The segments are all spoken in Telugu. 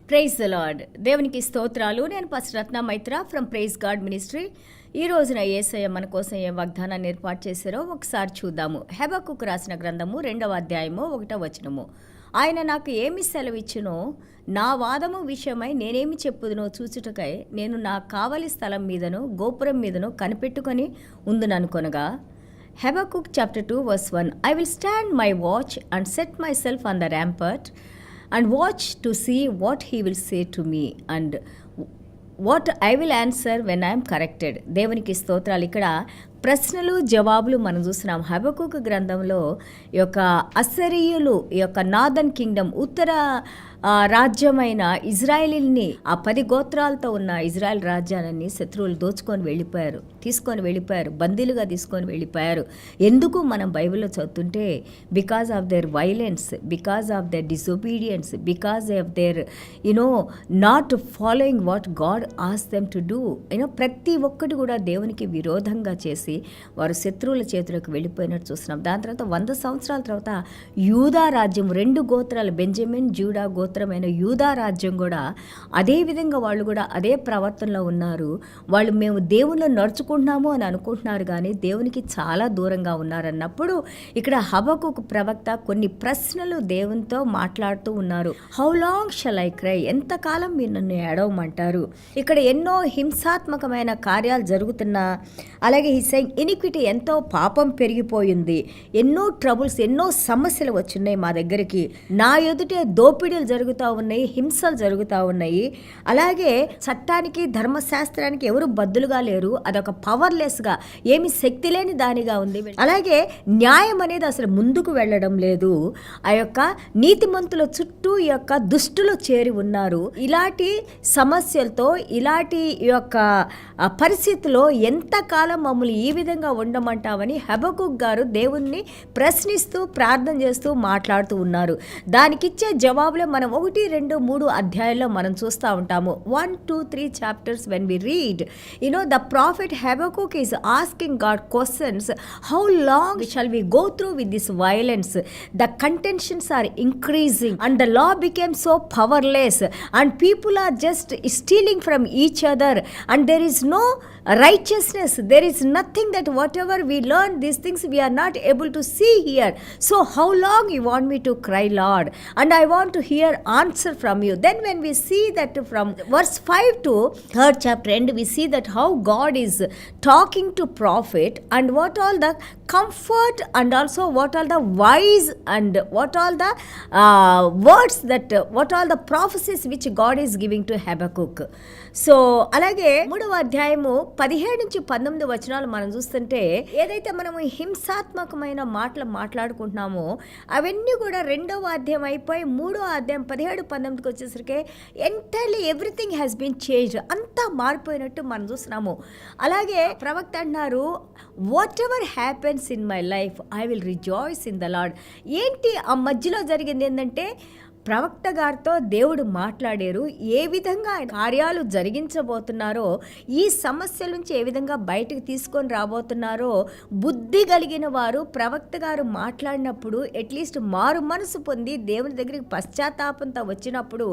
Praise the lord. దేవునికి స్తోత్రాలు. నేను pastor Ratna Maitra from Praise God Ministry. ఈ రోజున యేసయ్య మన కోసం ఏ వాగ్దానాన్ని ఏర్పాటు చేశారో ఒకసారి చూద్దాము. హెబక్కుకు రాసిన గ్రంథము 2వ అధ్యాయము 1వ వచనము. ఆయన నాకు ఏమి సెలవిచ్చునో నా వాదము విషయమై నేనేమి చెప్పుదునో చూచుటకై నేను నా కావలి స్థలం మీదను గోపురం మీదను కనిపెట్టుకొని ఉందుననుకొనగా. Habakkuk chapter 2 verse 1. I will stand my watch and set myself on the rampart and watch to see what he will say to me and what I will answer when I am corrected. దేవునికి స్తోత్రాలు. ఇక్కడ ప్రశ్నలు జవాబులు మనం చూస్తున్నాం. హబక్కుకు గ్రంథంలో ఈ యొక్క అస్సరీయులు, ఈ యొక్క నార్దర్న్ కింగ్డమ్, ఉత్తర రాజ్యమైన ఇజ్రాయేలీని, ఆ 10 గోత్రాలతో ఉన్న ఇజ్రాయెల్ రాజ్యాన్ని శత్రువులు తీసుకొని వెళ్ళిపోయారు, బందీలుగా తీసుకొని వెళ్ళిపోయారు. ఎందుకు మనం బైబిల్లో చదువుతుంటే because of their violence, because of their disobedience, because of their not following what God ask them to do. ప్రతి ఒక్కటి కూడా దేవునికి విరోధంగా చేసి వారు శత్రువుల చేతులకు వెళ్ళిపోయినట్టు చూస్తున్నాం. దాని తర్వాత 100 సంవత్సరాల తర్వాత యూదా రాజ్యం, 2 గోత్రాలు, బెంజమిన్ జూడా గోత్రమైన యూదా రాజ్యం కూడా అదే విధంగా వాళ్ళు కూడా అదే ప్రవర్తనలో ఉన్నారు. వాళ్ళు మేము దేవుళ్ళు నడుచుకుంటున్నాము అని అనుకుంటున్నారు, కానీ దేవునికి చాలా దూరంగా ఉన్నారన్నప్పుడు ఇక్కడ హబక్కుకు ప్రవక్త కొన్ని ప్రశ్నలు దేవునితో మాట్లాడుతూ ఉన్నారు. How long shall I cry? ఎంతకాలం మీరు నన్ను ఏడవమంటారు? ఇక్కడ ఎన్నో హింసాత్మకమైన కార్యాలు జరుగుతున్నా, అలాగే ఇనిక్విటీ, ఎంతో పాపం పెరిగిపోయింది, ఎన్నో ట్రబుల్స్, ఎన్నో సమస్యలు వచ్చినాయి మా దగ్గరికి, నా ఎదుటే దోపిడీలు జరుగుతూ ఉన్నాయి, హింసలు జరుగుతూ ఉన్నాయి, అలాగే చట్టానికి ధర్మశాస్త్రానికి ఎవరు బద్దులుగా లేరు, అదొక పవర్లెస్గా, ఏమి శక్తి లేని దానిగా ఉంది, అలాగే న్యాయం అనేది అసలు ముందుకు వెళ్ళడం లేదు, ఆ యొక్క నీతిమంతుల చుట్టూ ఈ యొక్క దుష్టులు చేరి ఉన్నారు. ఇలాంటి సమస్యలతో, ఇలాంటి ఈ యొక్క పరిస్థితిలో ఎంతకాలం మమ్మల్ని ఈ విధంగా ఉండమంటావని హబక్కుక్ గారు దేవుణ్ణి ప్రశ్నిస్తూ ప్రార్థన చేస్తూ మాట్లాడుతూ ఉన్నారు. దానికిచ్చే జవాబులే మనం 1, 2, 3 అధ్యాయాల్లో మనం చూస్తూ ఉంటాము. 1, 2, 3 chapters when we read, the prophet Habakkuk is asking God questions. How long shall we go through with this violence? The contentions are increasing and the law became so powerless and people are just stealing from each other and there is no righteousness, there is nothing that whatever we learn, these things we are not able to see here. So how long you want me to cry, Lord, and I want to hear answer from you. Then when we see that from verse 5 to 3rd chapter end, we see that how God is talking to prophet and what all the comfort and also what all the wise and what all the words that what all the prophecies which God is giving to Habakkuk. So అలాగే 3వ అధ్యాయము 17 నుంచి 19 వచనాలు మనం చూస్తుంటే, ఏదైతే మనము హింసాత్మకమైన మాటలు మాట్లాడుకుంటున్నామో అవన్నీ కూడా 2వ అధ్యాయం అయిపోయి 3వ అధ్యాయం 17, 19కి వచ్చేసరికి entirely everything has been changed, అంతా మారిపోయినట్టు మనం చూస్తున్నాము. అలాగే ప్రవక్త అంటున్నారు, whatever happens in my life I will rejoice in the Lord. ఏంటి ఆ మధ్యలో జరిగింది ఏంటంటే, ప్రవక్త గారితో దేవుడు మాట్లాడారు, ఏ విధంగా కార్యాలు జరిగించబోతున్నారో, ఈ సమస్యల నుంచి ఏ విధంగా బయటకు తీసుకొని రాబోతున్నారో బుద్ధి కలిగిన వారు ప్రవక్త గారు మాట్లాడినప్పుడు అట్లీస్ట్ మారు మనసు పొంది దేవుని దగ్గరికి పశ్చాత్తాపంతో వచ్చినప్పుడు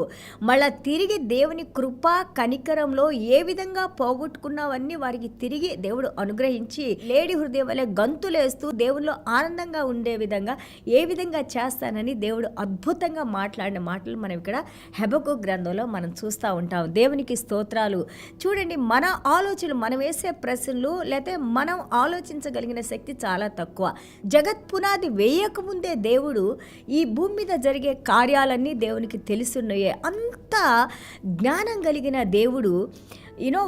మళ్ళా తిరిగి దేవుని కృప కనికరంలో ఏ విధంగా పోగొట్టుకున్నవన్నీ వారికి తిరిగి దేవుడు అనుగ్రహించి లేడి హృదయం వలె గంతులేస్తూ దేవుల్లో ఆనందంగా ఉండే విధంగా ఏ విధంగా చేస్తానని దేవుడు అద్భుతంగా మాట్లాడిన మాటలు మనం ఇక్కడ హబక్కుక్ గ్రంథంలో మనం చూస్తూ ఉంటాం. దేవునికి స్తోత్రాలు. చూడండి, మన ఆలోచనలు, మనం వేసే ప్రశ్నలు, లేకపోతే మనం ఆలోచించగలిగిన శక్తి చాలా తక్కువ. జగత్ పునాది వేయకముందే దేవుడు ఈ భూమి మీద జరిగే కార్యాలన్నీ దేవునికి తెలుసున్నాయే. అంత జ్ఞానం కలిగిన దేవుడు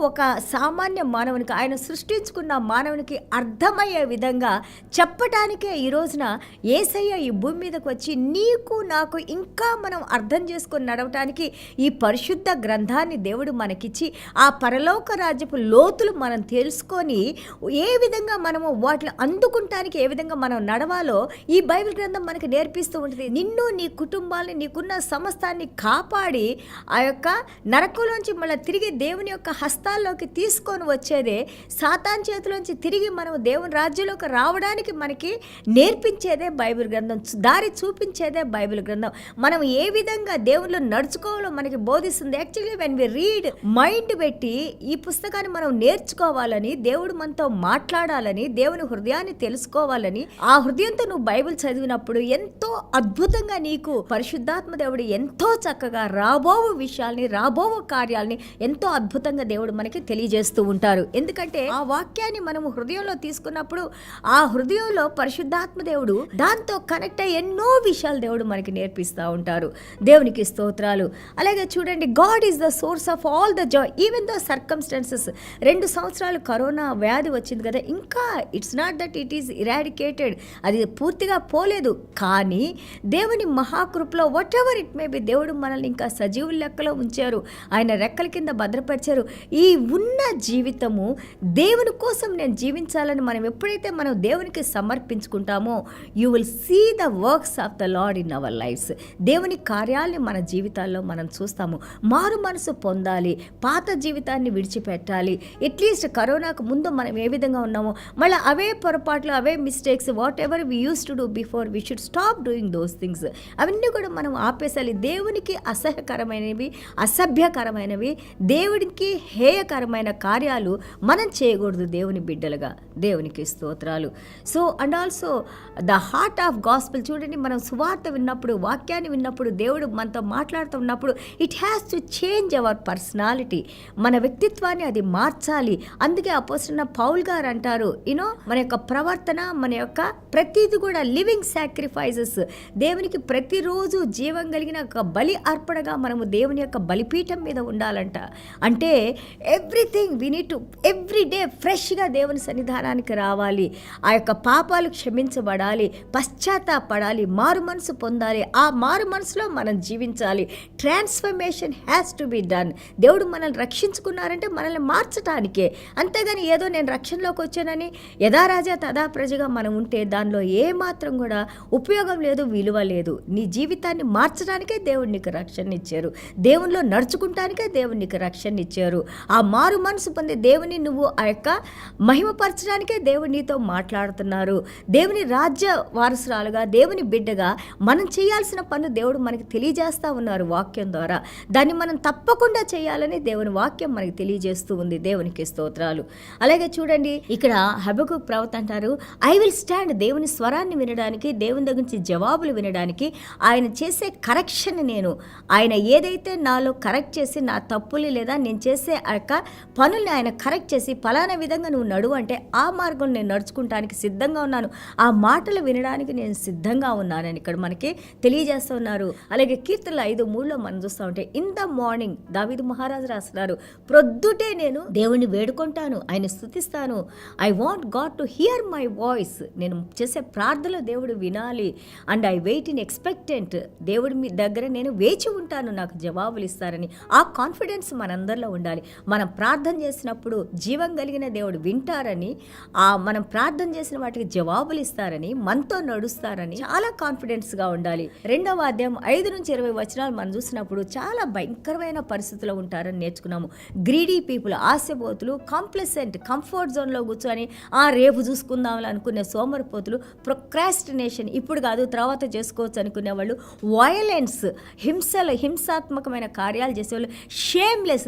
ఒక సామాన్య మానవునికి, ఆయన సృష్టించుకున్న మానవునికి అర్థమయ్యే విధంగా చెప్పటానికే ఈ రోజున యేసయ్య ఈ భూమి మీదకి వచ్చి నీకు నాకు ఇంకా మనం అర్థం చేసుకొని నడవటానికి ఈ పరిశుద్ధ గ్రంథాన్ని దేవుడు మనకిచ్చి ఆ పరలోక రాజ్యపు లోతులు మనం తెలుసుకొని ఏ విధంగా మనము వాటిని అందుకుంటానికి ఏ విధంగా మనం నడవాలో ఈ బైబిల్ గ్రంథం మనకు నేర్పిస్తూ ఉంటుంది. నిన్ను, నీ కుటుంబాన్ని, నీకున్న సమస్తాన్ని కాపాడి ఆ యొక్క నరకంలోంచి మళ్ళీ తిరిగి దేవుని యొక్క హస్తాల్లోకి తీసుకొని వచ్చేదే, సాతాన్ చేతిలోంచి తిరిగి మనం దేవుని రాజ్యంలోకి రావడానికి మనకి నేర్పించేదే బైబిల్ గ్రంథం, దారి చూపించేదే బైబిల్ గ్రంథం. మనం ఏ విధంగా దేవుళ్ళు నడుచుకోవాలో మనకి బోధిస్తుంది. Actually when we read, mind పెట్టి ఈ పుస్తకాన్ని మనం నేర్చుకోవాలని, దేవుడు మనతో మాట్లాడాలని, దేవుని హృదయాన్ని తెలుసుకోవాలని, ఆ హృదయంతో నువ్వు బైబిల్ చదివినప్పుడు ఎంతో అద్భుతంగా నీకు పరిశుద్ధాత్మ దేవుడు ఎంతో చక్కగా రాబో విషయాల్ని, రాబో కార్యాలని ఎంతో అద్భుతంగా దేవుడు మనకి తెలియజేస్తూ ఉంటారు. ఎందుకంటే ఆ వాక్యాన్ని మనము హృదయంలో తీసుకున్నప్పుడు ఆ హృదయంలో పరిశుద్ధాత్మ దేవుడు దాంతో కనెక్ట్ అయ్యి ఎన్నో విషయాలు దేవుడు మనకి నేర్పిస్తూ ఉంటారు. దేవునికి స్తోత్రాలు. అలాగే చూడండి, God is the source of all the joy even the circumstances. 2 సంవత్సరాలు కరోనా వ్యాధి వచ్చింది కదా, ఇంకా it's not that it is eradicated, అది పూర్తిగా పోలేదు. కానీ దేవుని మహాకృపలో whatever it may be, దేవుడు మనల్ని ఇంకా సజీవుల లెక్కలో ఉంచారు, ఆయన రెక్కల కింద భద్రపరిచారు. ఈ ఉన్న జీవితము దేవుని కోసం నేను జీవించాలని మనం ఎప్పుడైతే మనం దేవునికి సమర్పించుకుంటామో, you will see the works of the Lord in our lives. దేవుని కార్యాలని మన జీవితాల్లో మనం చూస్తాము. మారు మనసు పొందాలి, పాత జీవితాన్ని విడిచిపెట్టాలి. అట్లీస్ట్ కరోనాకు ముందు మనం ఏ విధంగా ఉన్నామో మళ్ళీ అవే పొరపాట్లు, అవే mistakes, whatever we use to do before, we should stop doing those things. అవన్నీ కూడా మనం ఆపేసాలి. దేవునికి అసహ్యకరమైనవి, అసభ్యకరమైనవి, దేవుడికి హేయకరమైన కార్యాలు మనం చేయకూడదు దేవుని బిడ్డలుగా. దేవునికి స్తోత్రాలు. So and also the heart of gospel. చూడండి, మనం సువార్త విన్నప్పుడు, వాక్యాన్ని విన్నప్పుడు, దేవుడు మనతో మాట్లాడుతున్నప్పుడు it has to change our personality. మన వ్యక్తిత్వాన్ని అది మార్చాలి. అందుకే అపోస్తలుడైన పౌల్ గారు అంటారు, యూనో, మన యొక్క ప్రవర్తన, మన యొక్క ప్రతిది కూడా లివింగ్ సాక్రిఫైసెస్. దేవునికి ప్రతిరోజు జీవం కలిగిన ఒక బలి అర్పణగా మనము దేవుని యొక్క బలిపీఠం మీద ఉండాలంట. అంటే everything we need to every day ఫ్రెష్గా దేవుని సన్నిధానానికి రావాలి. ఆ యొక్క పాపాలు క్షమించబడాలి, పశ్చాత్తాపడాలి, మారు మనసు పొందాలి. ఆ మారు మనసులో మనం జీవించాలి. Transformation has to be done. దేవుడు మనల్ని రక్షించుకున్నారంటే మనల్ని మార్చడానికే, అంతేగాని ఏదో నేను రక్షణలోకి వచ్చానని యథారాజా తదా ప్రజగా మనం ఉంటే దానిలో ఏమాత్రం కూడా ఉపయోగం లేదు, విలువ లేదు. నీ జీవితాన్ని మార్చడానికే దేవుడు నీకు రక్షణ ఇచ్చారు. దేవునిలో నడుచుకుంటానికే దేవుడు నీకు రక్షణ ఇచ్చారు. ఆ మారు మనసు పొందే దేవుని నువ్వు ఆ యొక్క మహిమపరచడానికే దేవుడు నీతో మాట్లాడుతున్నారు. దేవుని రాజ్య వారసురాలుగా, దేవుని బిడ్డగా మనం చేయాల్సిన పనులు దేవుడు మనకి తెలియజేస్తూ ఉన్నారు వాక్యం ద్వారా. దాన్ని మనం తప్పకుండా చేయాలని దేవుని వాక్యం మనకి తెలియజేస్తూ ఉంది. దేవునికి స్తోత్రాలు. అలాగే చూడండి, ఇక్కడ హబక్కూకు ప్రవక్త అంటారు, ఐ విల్ స్టాండ్. దేవుని స్వరాన్ని వినడానికి, దేవుని దగ్గర నుంచి జవాబులు వినడానికి, ఆయన చేసే కరెక్షన్, నేను ఆయన ఏదైతే నాలో కరెక్ట్ చేసి నా తప్పులు లేదా నేను చేసే ఆ యొక్క పనుల్ని ఆయన కరెక్ట్ చేసి పలానా విధంగా నువ్వు నడువు అంటే ఆ మార్గం నేను నడుచుకుంటానికి సిద్ధంగా ఉన్నాను, ఆ మాటలు వినడానికి నేను సిద్ధంగా ఉన్నానని ఇక్కడ మనకి తెలియజేస్తూ ఉన్నారు. అలాగే కీర్తనలు 5:3 మనం చూస్తూ ఉంటే, ఇన్ ద మార్నింగ్ దావీదు మహారాజు రాస్తున్నారు, ప్రొద్దుటే నేను దేవుని వేడుకుంటాను, ఆయన స్తుతిస్తాను. I want God to hear my voice. నేను చేసే ప్రార్థనలో దేవుడు వినాలి. And I wait in expectant. దేవుడి మీ దగ్గర నేను వేచి ఉంటాను, నాకు జవాబులు ఇస్తారని. ఆ కాన్ఫిడెన్స్ మనందరిలో ఉండాలి. మనం ప్రార్థన చేసినప్పుడు జీవం కలిగిన దేవుడు వింటారని, మనం ప్రార్థన చేసిన వాటికి జవాబులు ఇస్తారని, మనతో నడుస్తారని చాలా కాన్ఫిడెన్స్గా ఉండాలి. 2వ అధ్యాయం 5-20 వచనాలు మనం చూసినప్పుడు చాలా భయంకరమైన పరిస్థితుల్లో ఉంటారని నేర్చుకున్నాము. గ్రీడీ పీపుల్, ఆశపోతులు, కాంప్లసెంట్, కంఫర్ట్ జోన్లో కూర్చొని రేపు చూసుకుందామని అనుకునే సోమరిపోతులు, ప్రొక్రాస్టినేషన్, ఇప్పుడు కాదు తర్వాత చేసుకోవచ్చు అనుకునే వాళ్ళు, వయలెన్స్, హింసాత్మకమైన కార్యాలు చేసేవాళ్ళు, షేమ్లెస్,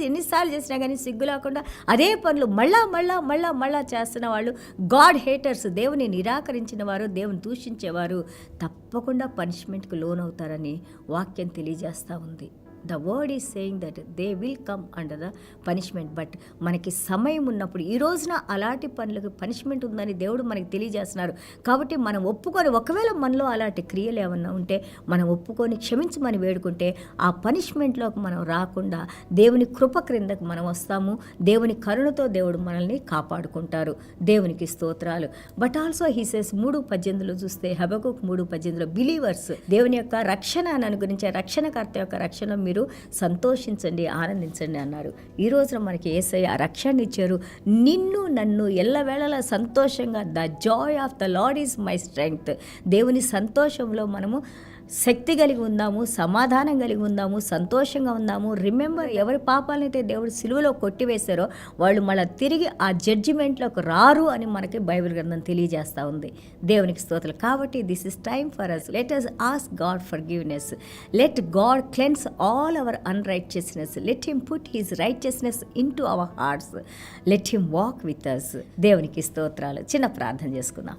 ఎన్నిసార్లు చేసినా కానీ సిగ్గు లేకుండా అదే పనులు మళ్ళా చేస్తున్న వాళ్ళు, గాడ్ హేటర్స్, దేవుని నిరాకరించిన వారు, దేవుని దూషించేవారు తప్పకుండా పనిష్మెంట్కి లోనవుతారని వాక్యం తెలియజేస్తూ ఉంది. The word is saying that they will come under the punishment. But మనకి సమయం ఉన్నప్పుడు, ఈ రోజున అలాంటి పనులకు పనిష్మెంట్ ఉందని దేవుడు మనకి తెలియజేస్తున్నారు. కాబట్టి మనం ఒప్పుకొని, ఒకవేళ మనలో అలాంటి క్రియలు ఏమన్నా ఉంటే మనం ఒప్పుకొని క్షమించమని వేడుకుంటే ఆ పనిష్మెంట్లోకి మనం రాకుండా దేవుని కృప క్రిందకు మనం వస్తాము. దేవుని కరుణతో దేవుడు మనల్ని కాపాడుకుంటారు. దేవునికి స్తోత్రాలు. బట్ ఆల్సో హీ సేస్ 3:18 చూస్తే, హబక్కూకు 3:18 బిలీవర్స్ దేవుని యొక్క రక్షణ అని అనుగురించే రక్షణకర్త యొక్క రక్షణ మీరు సంతోషించండి, ఆనందించండి అన్నారు. ఈ రోజున మనకి యేసయ్య రక్షణ ఇచ్చారు. నిన్ను నన్ను ఎల్లవేళలా సంతోషంగా, the Joy of the lord is my strength. దేవుని సంతోషంలో మనము శక్తి కలిగి ఉందాము, సమాధానం కలిగి ఉందాము, సంతోషంగా ఉందాము. రిమెంబర్, ఎవరి పాపాలనైతే దేవుడు సిలువలో కొట్టివేశారో వాళ్ళు మళ్ళీ తిరిగి ఆ జడ్జిమెంట్లోకి రారు అని మనకి బైబిల్ గ్రంథం తెలియజేస్తూ ఉంది. దేవునికి స్తోత్రం. కాబట్టి this is time for us. Let us ask God forgiveness. Let God cleanse all our unrighteousness. Let him put his righteousness into our hearts. Let him walk with us. దేవునికి స్తోత్రాలు. చిన్న ప్రార్థన చేసుకుందాం.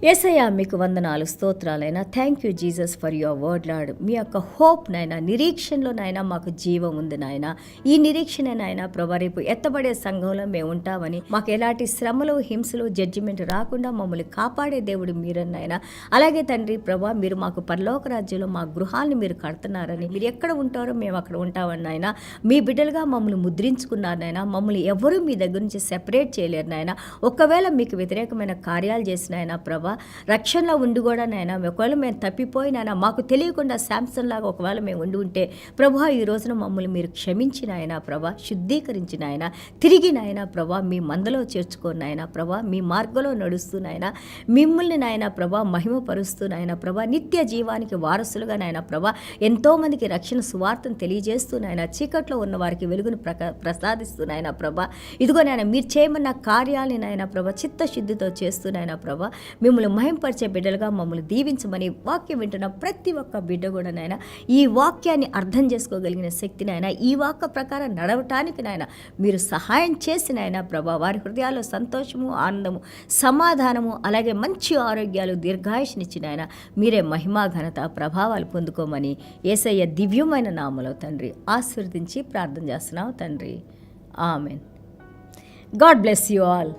యేసయ్యా, మీకు వందనాలు, స్తోత్రాలైనా. Thank you Jesus for your word Lord. మీ యొక్క హోప్ నాయన, నిరీక్షణలో నాయన మాకు జీవం ఉంది నాయన. ఈ నిరీక్షణ నాయన ప్రభా, రేపు ఎత్తబడే సంఘంలో మేము ఉంటామని, మాకు ఎలాంటి శ్రమలు, హింసలు, జడ్జిమెంట్ రాకుండా మమ్మల్ని కాపాడే దేవుడు మీరన్నాయన. అలాగే తండ్రి ప్రభా, మీరు మాకు పరలోక రాజ్యంలో మా గృహాన్ని మీరు కడుతున్నారని, మీరు ఎక్కడ ఉంటారో మేము అక్కడ ఉంటామని నాయన. మీ బిడ్డలుగా మమ్మల్ని ముద్రించుకున్నారు నాయన. మమ్మల్ని ఎవరూ మీ దగ్గర నుంచి సెపరేట్ చేయలేరు నాయన. ఒకవేళ మీకు వ్యతిరేకమైన కార్యాలు చేసిన ఆయన ప్రభా, రక్షణలో ఉండి కూడా నాయన, ఒకవేళ మేము తప్పిపోయినాయన, మాకు తెలియకుండా శాంసన్ లాగా ఒకవేళ మేము ఉండి ఉంటే ప్రభా, ఈ రోజున మమ్మల్ని మీరు క్షమించిన ఆయన ప్రభా, శుద్ధీకరించిన ఆయన, తిరిగి నాయన ప్రభా మీ మందలో చేర్చుకోనాయన ప్రభా, మీ మార్గంలో నడుస్తున్నాయన, మిమ్మల్ని నాయన ప్రభా మహిమపరుస్తున్నాయన ప్రభా, నిత్య జీవానికి వారసులుగా నాయన ప్రభా, ఎంతోమందికి రక్షణ సువార్తను తెలియజేస్తున్నాయన, చీకట్లో ఉన్న వారికి వెలుగును ప్రసాదిస్తున్నాయన ప్రభా. ఇదిగో నాయన, మీరు చేయమన్న కార్యాలని నాయన ప్రభా చిత్తశుద్ధితో చేస్తున్నాయన ప్రభా, మిమ్మల్ని మహింపరిచే బిడ్డలుగా మమ్మల్ని దీవించమని వాక్యం వింటున్న ప్రతి ఒక్క బిడ్డ కూడా నాయన ఈ వాక్యాన్ని అర్థం చేసుకోగలిగిన శక్తిని ఆయన, ఈ వాక్య ప్రకారం నడవటానికి నాయన మీరు సహాయం చేసిన ఆయన ప్రభా, వారి హృదయాల్లో సంతోషము, ఆనందము, సమాధానము, అలాగే మంచి ఆరోగ్యాలు, దీర్ఘాయుష్నిచ్చిన ఆయన మీరే మహిమా, ఘనత, ప్రభావాలు పొందుకోమని యేసయ్య దివ్యమైన నామములో తండ్రి ఆశీర్వదించి ప్రార్థన చేస్తున్నావు తండ్రి. Amen. God bless you all.